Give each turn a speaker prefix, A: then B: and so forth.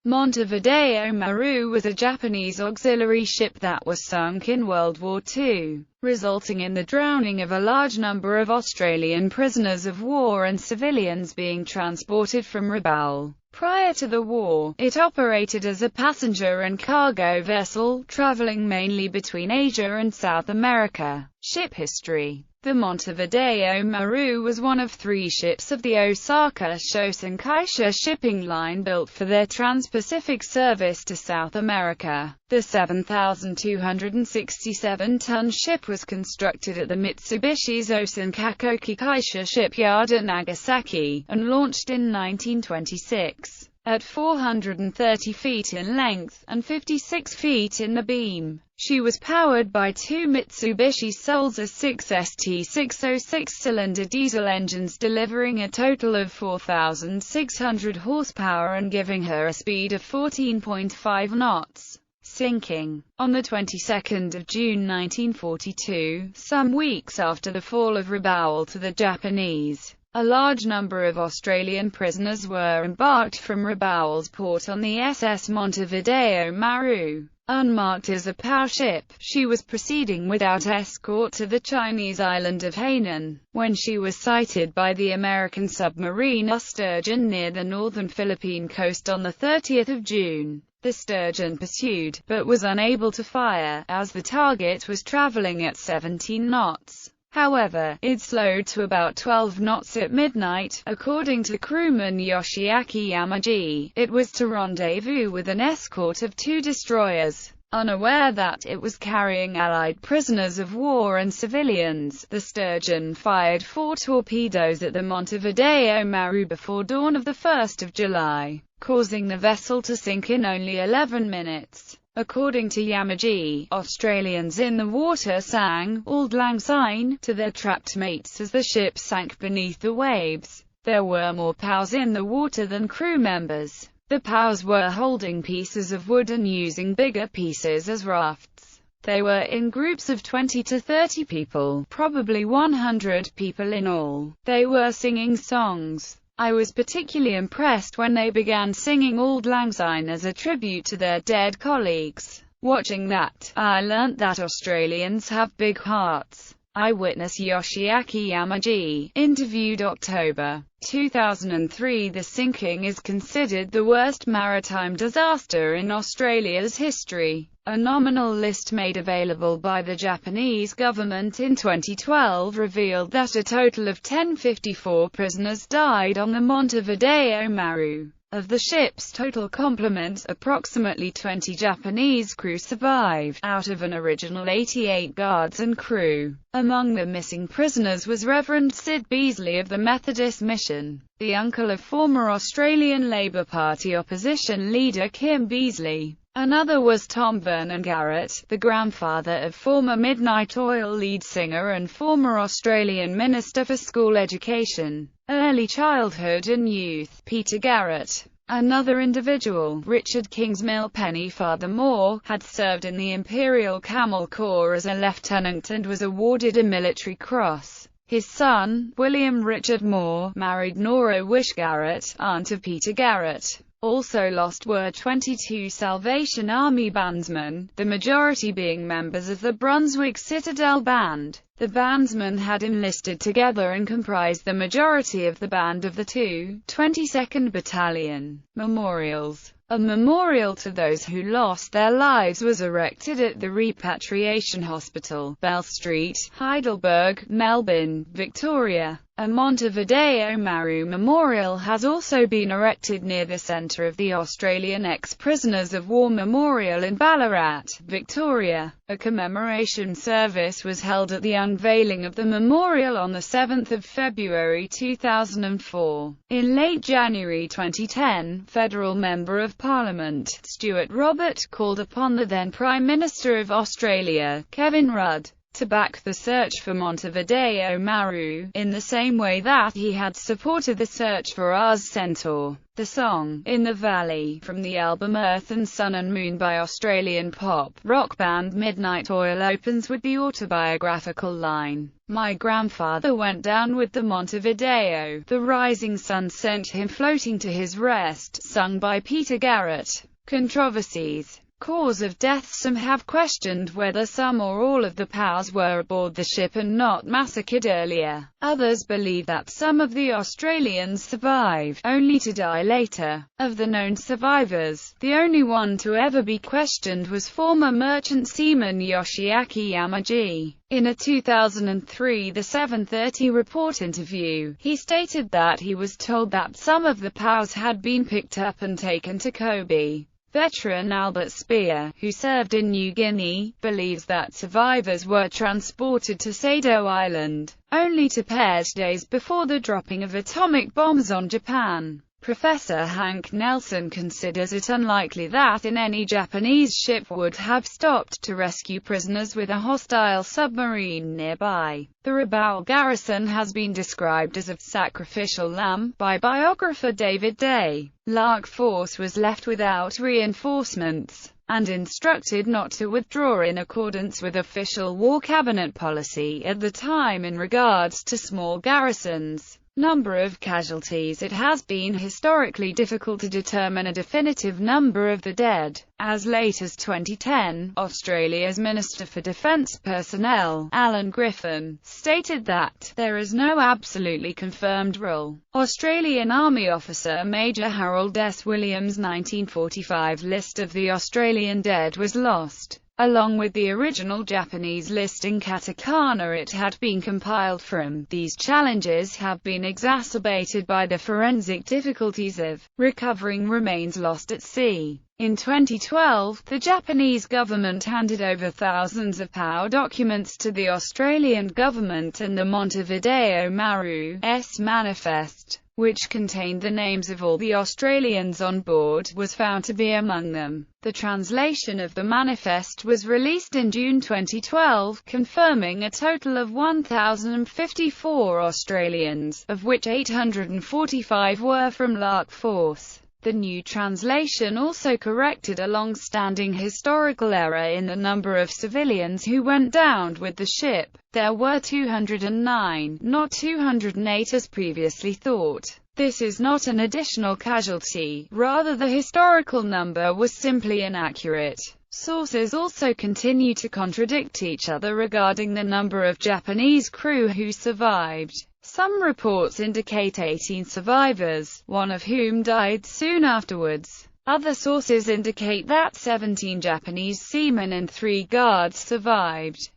A: Montevideo Maru was a Japanese auxiliary ship that was sunk in World War II, resulting in the drowning of a large number of Australian prisoners of war and civilians being transported from Rabaul. Prior to the war, it operated as a passenger and cargo vessel, traveling mainly between Asia and South America. Ship history. The Montevideo Maru was one of 3 ships of the Osaka Shosenkaisha shipping line built for their trans-Pacific service to South America. The 7,267-ton ship was constructed at the Mitsubishi Zosenkakoki Kaisha shipyard at Nagasaki, and launched in 1926. At 430 feet in length, and 56 feet in the beam, she was powered by 2 Mitsubishi Solza 6 ST606 cylinder diesel engines, delivering a total of 4,600 horsepower and giving her a speed of 14.5 knots. Sinking. On the 22nd of June 1942, some weeks after the fall of Rabaul to the Japanese, a large number of Australian prisoners were embarked from Rabaul's port on the SS Montevideo Maru. Unmarked as a POW ship, she was proceeding without escort to the Chinese island of Hainan, when she was sighted by the American submariner Sturgeon near the northern Philippine coast on the 30th of June. The Sturgeon pursued, but was unable to fire, as the target was traveling at 17 knots. However, it slowed to about 12 knots at midnight. According to crewman Yoshiaki Yamaji, it was to rendezvous with an escort of 2 destroyers. Unaware that it was carrying Allied prisoners of war and civilians, the Sturgeon fired 4 torpedoes at the Montevideo Maru before dawn of the 1st of July, causing the vessel to sink in only 11 minutes. According to Yamaji, Australians in the water sang "Auld Lang Syne" to their trapped mates as the ship sank beneath the waves. There were more POWs in the water than crew members. The POWs were holding pieces of wood and using bigger pieces as rafts. They were in groups of 20 to 30 people, probably 100 people in all. They were singing songs. I was particularly impressed when they began singing "Auld Lang Syne" as a tribute to their dead colleagues. Watching that, I learnt that Australians have big hearts. Eyewitness Yoshiaki Yamaji, interviewed October 2003. The sinking is considered the worst maritime disaster in Australia's history. A nominal list made available by the Japanese government in 2012 revealed that a total of 1054 prisoners died on the Montevideo Maru. Of the ship's total complement, approximately 20 Japanese crew survived, out of an original 88 guards and crew. Among the missing prisoners was Reverend Sid Beasley of the Methodist Mission, the uncle of former Australian Labor Party opposition leader Kim Beasley. Another was Tom Vernon Garrett, the grandfather of former Midnight Oil lead singer and former Australian Minister for School Education, Early Childhood and Youth, Peter Garrett. Another individual, Richard Kingsmill Penny furthermore, had served in the Imperial Camel Corps as a lieutenant and was awarded a military cross. His son, William Richard Moore, married Nora Wish Garrett, aunt of Peter Garrett. Also lost were 22 Salvation Army bandsmen, the majority being members of the Brunswick Citadel Band. The bandsmen had enlisted together and comprised the majority of the band of the 22nd Battalion. Memorials. A memorial to those who lost their lives was erected at the Repatriation Hospital, Bell Street, Heidelberg, Melbourne, Victoria. A Montevideo Maru memorial has also been erected near the centre of the Australian Ex-Prisoners of War Memorial in Ballarat, Victoria. A commemoration service was held at the unveiling of the memorial on the 7th of February 2004. In late January 2010, Federal Member of Parliament, Stuart Robert, called upon the then Prime Minister of Australia, Kevin Rudd, to back the search for Montevideo Maru, in the same way that he had supported the search for Ars Centaur. The song, In the Valley, from the album Earth and Sun and Moon by Australian pop-rock band Midnight Oil, opens with the autobiographical line, "My grandfather went down with the Montevideo. The rising sun sent him floating to his rest," sung by Peter Garrett. Controversies. Cause of death. Some have questioned whether some or all of the POWs were aboard the ship and not massacred earlier. Others believe that some of the Australians survived, only to die later. Of the known survivors, the only one to ever be questioned was former merchant seaman Yoshiaki Yamaji. In a 2003 The 730 Report interview, he stated that he was told that some of the POWs had been picked up and taken to Kobe. Veteran Albert Speer, who served in New Guinea, believes that survivors were transported to Sado Island, only to perish days before the dropping of atomic bombs on Japan. Professor Hank Nelson considers it unlikely that any Japanese ship would have stopped to rescue prisoners with a hostile submarine nearby. The Rabaul garrison has been described as a sacrificial lamb by biographer David Day. Lark Force was left without reinforcements and instructed not to withdraw in accordance with official War Cabinet policy at the time in regards to small garrisons. Number of casualties. It has been historically difficult to determine a definitive number of the dead. As late as 2010, Australia's Minister for Defence Personnel, Alan Griffin, stated that there is no absolutely confirmed rule. Australian Army officer Major Harold S. Williams' 1945 list of the Australian dead was lost, along with the original Japanese list in katakana it had been compiled from. These challenges have been exacerbated by the forensic difficulties of recovering remains lost at sea. In 2012, the Japanese government handed over thousands of POW documents to the Australian government, and the Montevideo Maru's manifest, which contained the names of all the Australians on board, was found to be among them. The translation of the manifest was released in June 2012, confirming a total of 1,054 Australians, of which 845 were from Lark Force. The new translation also corrected a long-standing historical error in the number of civilians who went down with the ship. There were 209, not 208 as previously thought. This is not an additional casualty, rather the historical number was simply inaccurate. Sources also continue to contradict each other regarding the number of Japanese crew who survived. Some reports indicate 18 survivors, one of whom died soon afterwards. Other sources indicate that 17 Japanese seamen and 3 guards survived.